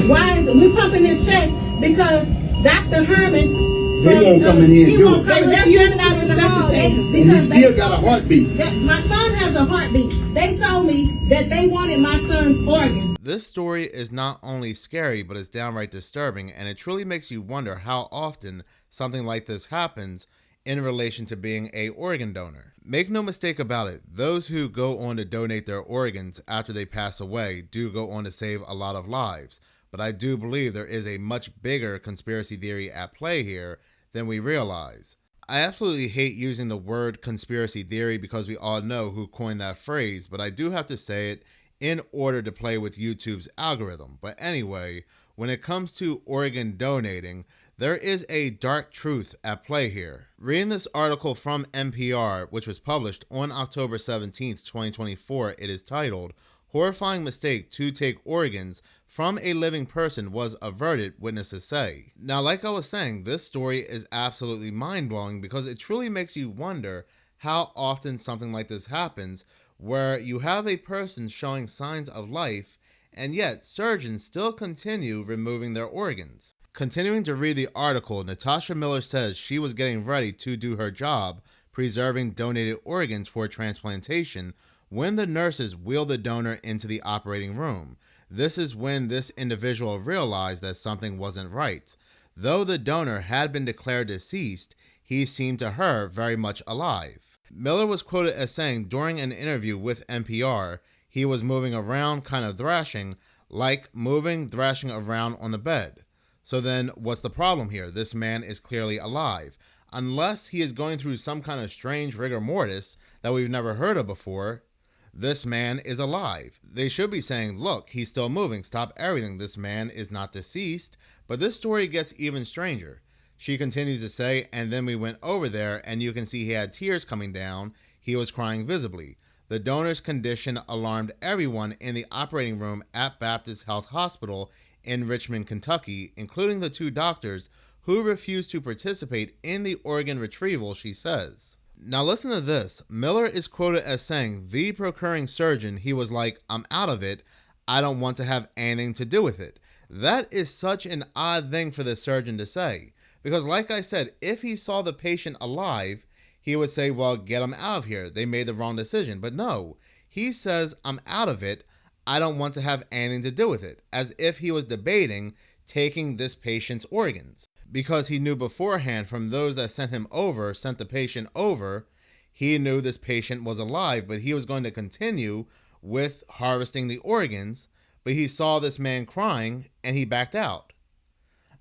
Why is we pumping his chest? Because Dr. Herman. They won't come in here and do it. They're using our resuscitate because he still got a heartbeat. My son has a heartbeat. They told me that they wanted my son's organs. This story is not only scary, but it's downright disturbing, and it truly makes you wonder how often something like this happens in relation to being a organ donor. Make no mistake about it, those who go on to donate their organs after they pass away do go on to save a lot of lives. But I do believe there is a much bigger conspiracy theory at play here than we realize. I absolutely hate using the word conspiracy theory because we all know who coined that phrase, but I do have to say it in order to play with YouTube's algorithm. But anyway, when it comes to organ donating, there is a dark truth at play here. Reading this article from NPR, which was published on October 17th, 2024, it is titled, "Horrifying Mistake to Take Organs from a Living Person Was Averted, Witnesses Say." Now, like I was saying, this story is absolutely mind-blowing because it truly makes you wonder how often something like this happens, where you have a person showing signs of life, and yet surgeons still continue removing their organs. Continuing to read the article, Natasha Miller says she was getting ready to do her job, preserving donated organs for transplantation, when the nurses wheeled the donor into the operating room. This is when this individual realized that something wasn't right. Though the donor had been declared deceased, he seemed to her very much alive. Miller was quoted as saying during an interview with NPR, he was moving around, kind of thrashing, like thrashing around on the bed. So then, what's the problem here? This man is clearly alive. Unless he is going through some kind of strange rigor mortis that we've never heard of before, this man is alive. They should be saying, look, he's still moving. Stop everything. This man is not deceased. But this story gets even stranger. She continues to say, and then we went over there and you can see he had tears coming down. He was crying visibly. The donor's condition alarmed everyone in the operating room at Baptist Health Hospital in Richmond, Kentucky, including the two doctors who refused to participate in the organ retrieval, she says. Now listen to this. Miller is quoted as saying, the procuring surgeon, he was like, I'm out of it. I don't want to have anything to do with it. That is such an odd thing for the surgeon to say. Because like I said, if he saw the patient alive, he would say, well, get him out of here. They made the wrong decision. But no, he says, I'm out of it. I don't want to have anything to do with it. As if he was debating taking this patient's organs. Because he knew beforehand from those that sent the patient over, he knew this patient was alive, but he was going to continue with harvesting the organs, but he saw this man crying and he backed out.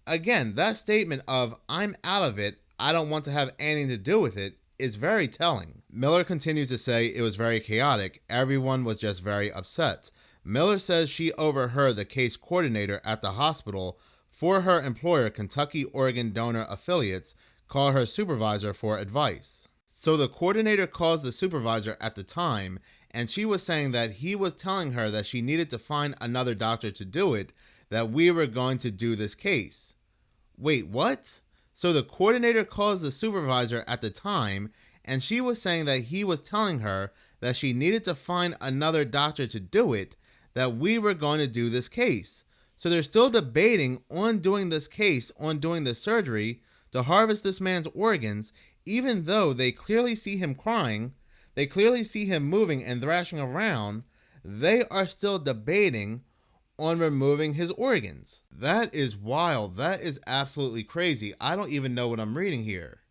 Again, that statement of, I'm out of it, I don't want to have anything to do with it, is very telling. Miller continues to say it was very chaotic. Everyone was just very upset. Miller says she overheard the case coordinator at the hospital for her employer, Kentucky Organ Donor Affiliates, call her supervisor for advice. So the coordinator calls the supervisor at the time, and she was saying that he was telling her that she needed to find another doctor to do it, that we were going to do this case. Wait, what? So the coordinator calls the supervisor at the time, and she was saying that he was telling her that she needed to find another doctor to do it, that we were going to do this case. So they're still debating on doing this case, on doing the surgery to harvest this man's organs, even though they clearly see him crying, they clearly see him moving and thrashing around, they are still debating on removing his organs. That is wild. That is absolutely crazy. I don't even know what I'm reading here.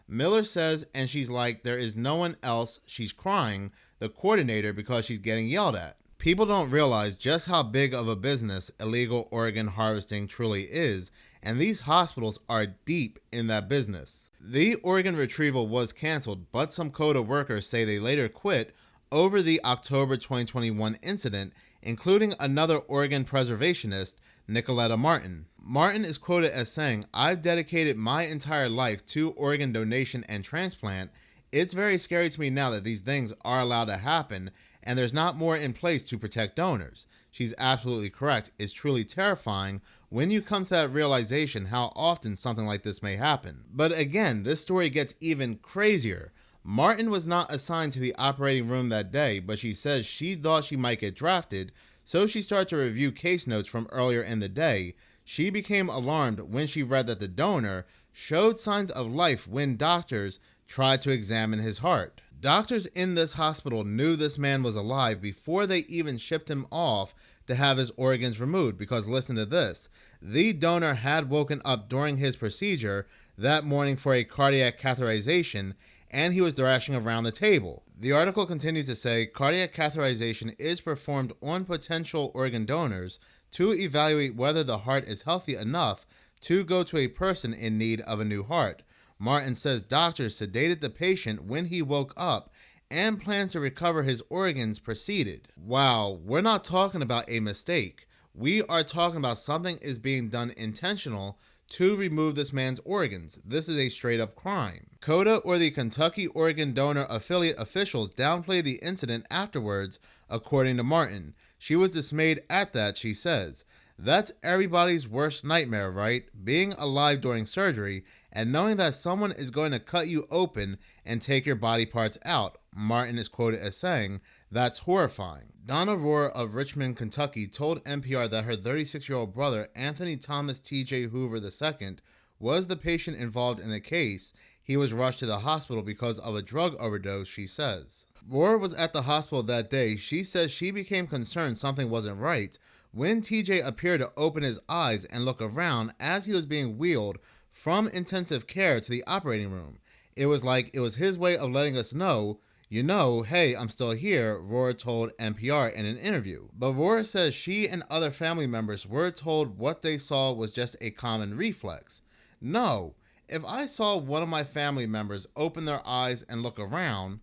Miller says, and she's like, there is no one else. She's crying, the coordinator, because she's getting yelled at. People don't realize just how big of a business illegal organ harvesting truly is, and these hospitals are deep in that business. The organ retrieval was canceled, but some CODA workers say they later quit over the October 2021 incident, including another organ preservationist, Nicoletta Martin. Martin is quoted as saying, I've dedicated my entire life to organ donation and transplant. It's very scary to me now that these things are allowed to happen, and there's not more in place to protect donors. She's absolutely correct. It's truly terrifying when you come to that realization how often something like this may happen. But again, this story gets even crazier. Martin was not assigned to the operating room that day, but she says she thought she might get drafted, So she started to review case notes from earlier in the day. She became alarmed when she read that the donor showed signs of life when doctors tried to examine his heart. Doctors in this hospital knew this man was alive before they even shipped him off to have his organs removed, because listen to this. The donor had woken up during his procedure that morning for a cardiac catheterization, and he was thrashing around the table. The article continues to say cardiac catheterization is performed on potential organ donors to evaluate whether the heart is healthy enough to go to a person in need of a new heart. Martin says doctors sedated the patient when he woke up and plans to recover his organs proceeded. Wow, we're not talking about a mistake. We are talking about something is being done intentional to remove this man's organs. This is a straight up crime. CODA, or the Kentucky Organ Donor Affiliate, officials downplayed the incident afterwards, according to Martin. She was dismayed at that, she says. That's everybody's worst nightmare, right? Being alive during surgery and knowing that someone is going to cut you open and take your body parts out. Martin is quoted as saying, "That's horrifying." Donna Rohr of Richmond, Kentucky told NPR that her 36-year-old brother, Anthony Thomas T.J. Hoover II, was the patient involved in the case. He was rushed to the hospital because of a drug overdose, she says. Rohr was at the hospital that day. She says she became concerned something wasn't right when TJ appeared to open his eyes and look around as he was being wheeled from intensive care to the operating room. It was like it was his way of letting us know, hey, I'm still here, Rohr told NPR in an interview. But Rohr says she and other family members were told what they saw was just a common reflex. No, if I saw one of my family members open their eyes and look around,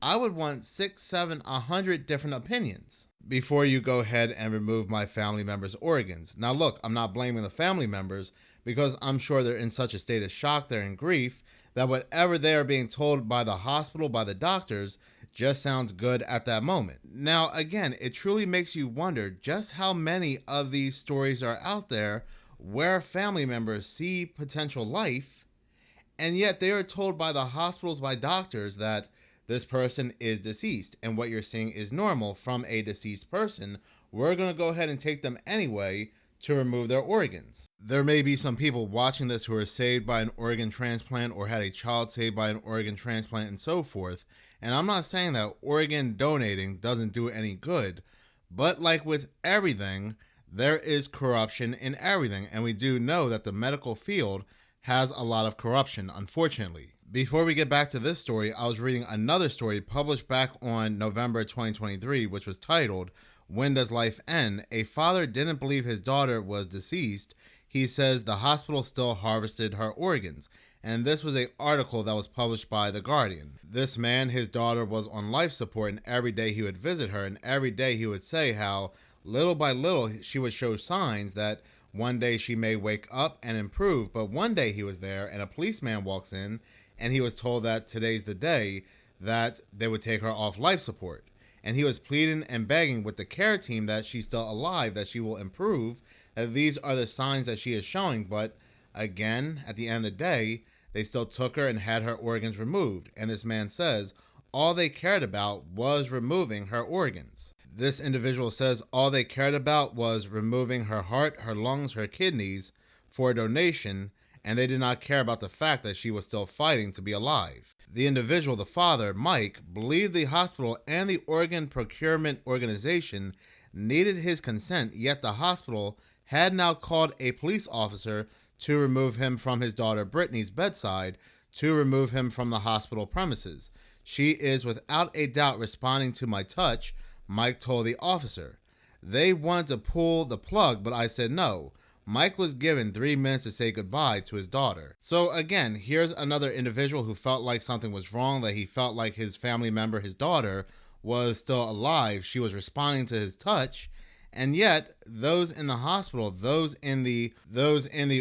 I would want 6, 7, 100 different opinions before you go ahead and remove my family members' organs. Now look, I'm not blaming the family members because I'm sure they're in such a state of shock, they're in grief, that whatever they are being told by the hospital, by the doctors, just sounds good at that moment. Now again, it truly makes you wonder just how many of these stories are out there where family members see potential life, and yet they are told by the hospitals, by doctors, that this person is deceased, and what you're seeing is normal from a deceased person. We're going to go ahead and take them anyway to remove their organs. There may be some people watching this who are saved by an organ transplant or had a child saved by an organ transplant and so forth, and I'm not saying that organ donating doesn't do any good, but like with everything, there is corruption in everything, and we do know that the medical field has a lot of corruption, unfortunately. Before we get back to this story, I was reading another story published back on November 2023, which was titled, "When Does Life End?" A father didn't believe his daughter was deceased. He says the hospital still harvested her organs. And this was an article that was published by The Guardian. This man, his daughter was on life support, and every day he would visit her, and every day he would say how little by little she would show signs that one day she may wake up and improve. But one day he was there and a policeman walks in and he was told that today's the day that they would take her off life support. And he was pleading and begging with the care team that she's still alive, that she will improve, that these are the signs that she is showing. But again, at the end of the day, they still took her and had her organs removed. And this man says all they cared about was removing her organs. This individual says all they cared about was removing her heart, her lungs, her kidneys for donation, and they did not care about the fact that she was still fighting to be alive. The individual, the father, Mike, believed the hospital and the organ procurement organization needed his consent, yet the hospital had now called a police officer to remove him from his daughter Brittany's bedside, to remove him from the hospital premises. She is without a doubt responding to my touch, Mike told the officer. They wanted to pull the plug, but I said no. Mike was given 3 minutes to say goodbye to his daughter. So again, here's another individual who felt like something was wrong, that he felt like his family member, his daughter, was still alive. She was responding to his touch, and yet those in the hospital, those in the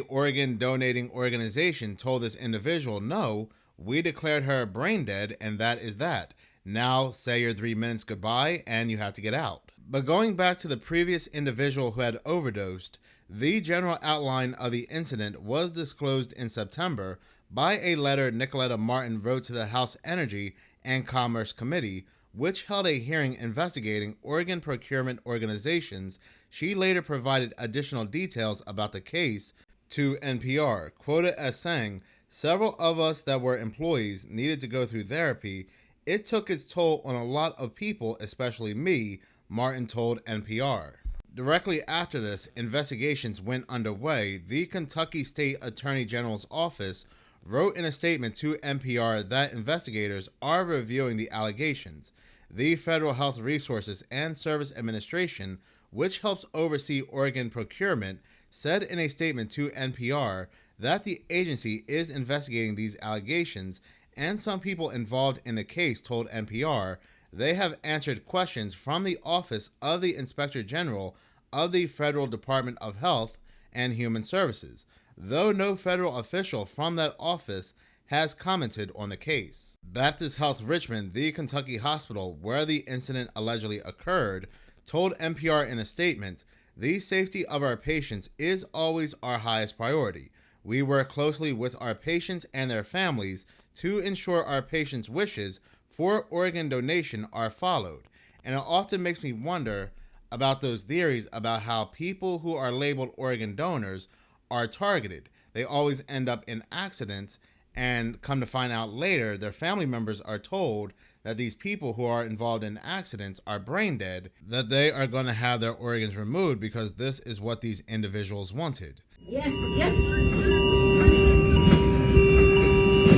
organ donating organization told this individual, no, we declared her brain dead, and that is that. Now say your 3 minutes goodbye and you have to get out. But going back to the previous individual who had overdosed, the general outline of the incident was disclosed in September by a letter Nicoletta Martin wrote to the House Energy and Commerce Committee, which held a hearing investigating organ procurement organizations. She later provided additional details about the case to NPR, quoted as saying, "Several of us that were employees needed to go through therapy. It took its toll on a lot of people, especially me," Martin told NPR. Directly after this, investigations went underway. The Kentucky State Attorney General's office wrote in a statement to NPR that investigators are reviewing the allegations. The Federal Health Resources and Service Administration, which helps oversee organ procurement, said in a statement to NPR that the agency is investigating these allegations, and some people involved in the case told NPR they have answered questions from the Office of the Inspector General of the Federal Department of Health and Human Services, though no federal official from that office has commented on the case. Baptist Health Richmond, the Kentucky hospital where the incident allegedly occurred, told NPR in a statement, "The safety of our patients is always our highest priority. We work closely with our patients and their families to ensure our patients' wishes for organ donation are followed." And it often makes me wonder about those theories about how people who are labeled organ donors are targeted. They always end up in accidents, and come to find out later, their family members are told that these people who are involved in accidents are brain dead, that they are going to have their organs removed because this is what these individuals wanted. Yes.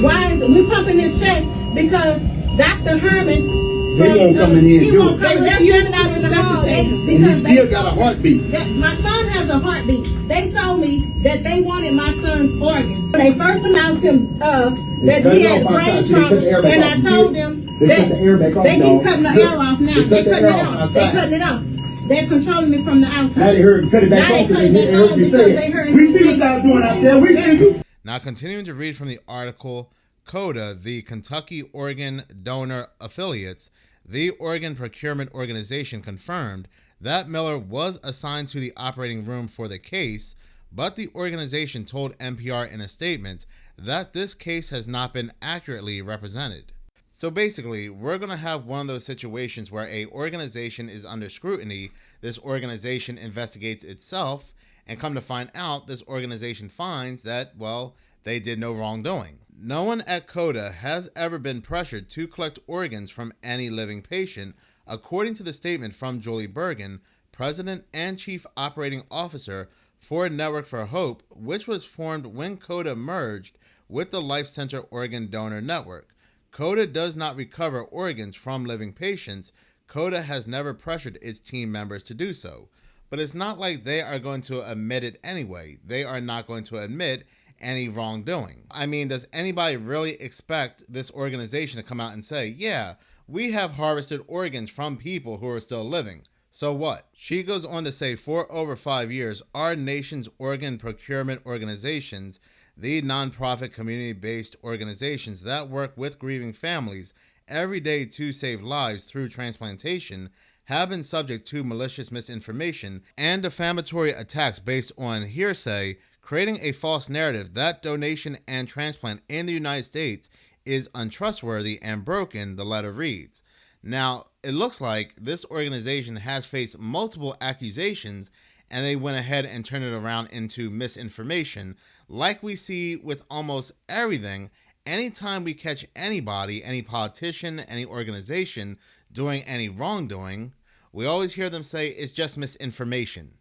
Why is it? We pumping his chest because Dr. Herman. He won't come in here and do it. They refuse to resuscitate And he still got a heartbeat. My son has a heartbeat. They told me that they wanted my son's organs. When they first announced him that he had brain trauma, and I told them that they keep cutting the air off now. They're cutting it off. They're cutting it off. They're controlling it from the outside. Now they heard cut it back off because they heard you say it. We see what y'all doing out there. We see you. Now, continuing to read from the article, CODA, the Kentucky Organ Donor Affiliates, the Organ Procurement Organization, confirmed that Miller was assigned to the operating room for the case, but the organization told NPR in a statement that this case has not been accurately represented. So basically, we're going to have one of those situations where a organization is under scrutiny, this organization investigates itself, and come to find out, this organization finds that, well, they did no wrongdoing. No one at CODA has ever been pressured to collect organs from any living patient, according to the statement from Julie Bergen, President and Chief Operating Officer for Network for Hope, which was formed when CODA merged with the Life Center Organ Donor Network. CODA does not recover organs from living patients. CODA has never pressured its team members to do so. But it's not like they are going to admit it anyway. They are not going to admit any wrongdoing. I mean, does anybody really expect this organization to come out and say, yeah, we have harvested organs from people who are still living? So what? She goes on to say, for over 5 years, our nation's organ procurement organizations, the nonprofit community-based organizations that work with grieving families every day to save lives through transplantation, have been subject to malicious misinformation and defamatory attacks based on hearsay, creating a false narrative that donation and transplant in the United States is untrustworthy and broken, the letter reads. Now, it looks like this organization has faced multiple accusations, and they went ahead and turned it around into misinformation. Like we see with almost everything, anytime we catch anybody, any politician, any organization doing any wrongdoing, we always hear them say it's just misinformation.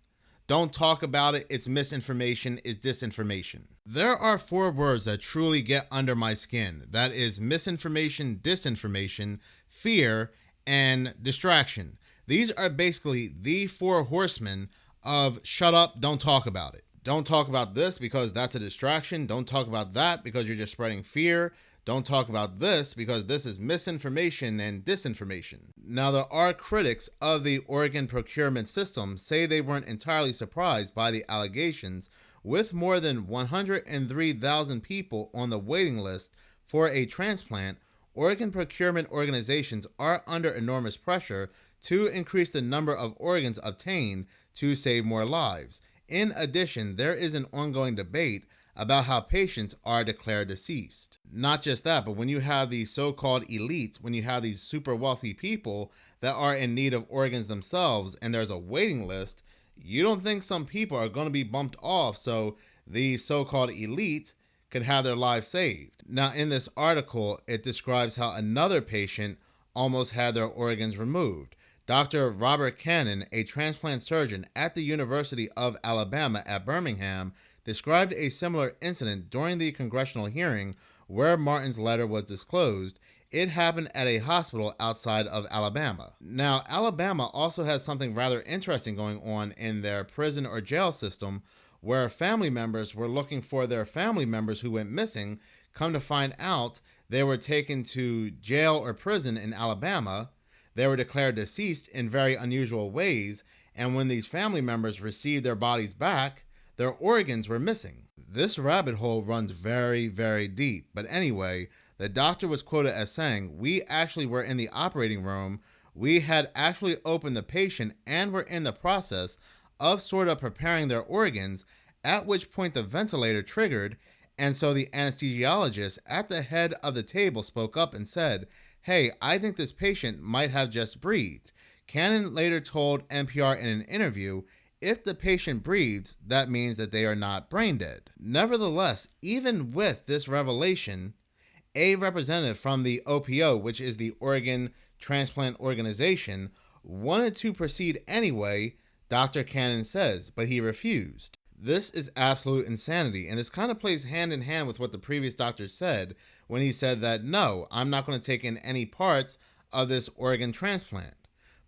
Don't talk about it, it's misinformation, it's disinformation. There are 4 words that truly get under my skin. That is misinformation, disinformation, fear, and distraction. These are basically the 4 horsemen of shut up, don't talk about it. Don't talk about this because that's a distraction. Don't talk about that because you're just spreading fear. Don't talk about this because this is misinformation and disinformation. Now, there are critics of the organ procurement system say they weren't entirely surprised by the allegations, with more than 103,000 people on the waiting list for a transplant. Organ procurement organizations are under enormous pressure to increase the number of organs obtained to save more lives. In addition, there is an ongoing debate about how patients are declared deceased. Not just that, but when you have these so-called elites, when you have these super wealthy people that are in need of organs themselves and there's a waiting list, you don't think some people are going to be bumped off so these so-called elites could have their lives saved. Now, in this article, it describes how another patient almost had their organs removed. Dr. Robert Cannon, a transplant surgeon at the University of Alabama at Birmingham, described a similar incident during the congressional hearing where Martin's letter was disclosed. It happened at a hospital outside of Alabama. Now, Alabama also has something rather interesting going on in their prison or jail system, where family members were looking for their family members who went missing. Come to find out, they were taken to jail or prison in Alabama. They were declared deceased in very unusual ways, and when these family members received their bodies back, their organs were missing. This rabbit hole runs very, very deep, but anyway, the doctor was quoted as saying, "We actually were in the operating room. We had actually opened the patient and were in the process of sort of preparing their organs, at which point the ventilator triggered, and so the anesthesiologist at the head of the table spoke up and said, 'Hey, I think this patient might have just breathed.'" Cannon later told NPR in an interview, "If the patient breathes, that means that they are not brain dead." Nevertheless, even with this revelation, a representative from the OPO, which is the Organ Transplant Organization, wanted to proceed anyway, Dr. Cannon says, but he refused. This is absolute insanity, and this kind of plays hand in hand with what the previous doctor said when he said that, "No, I'm not going to take in any parts of this organ transplant."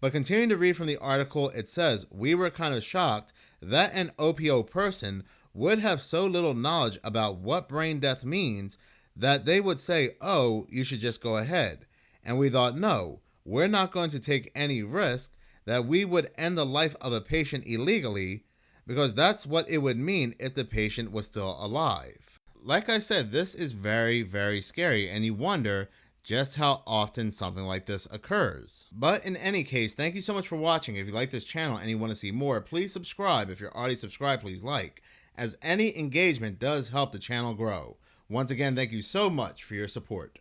But continuing to read from the article, it says, "We were kind of shocked that an OPO person would have so little knowledge about what brain death means that they would say, 'Oh, you should just go ahead.' And we thought, no, we're not going to take any risk that we would end the life of a patient illegally, because that's what it would mean if the patient was still alive." Like I said, this is very, very scary, and you wonder just how often something like this occurs. But in any case, thank you so much for watching. If you like this channel and you want to see more, please subscribe. If you're already subscribed, please like, as any engagement does help the channel grow. Once again, thank you so much for your support.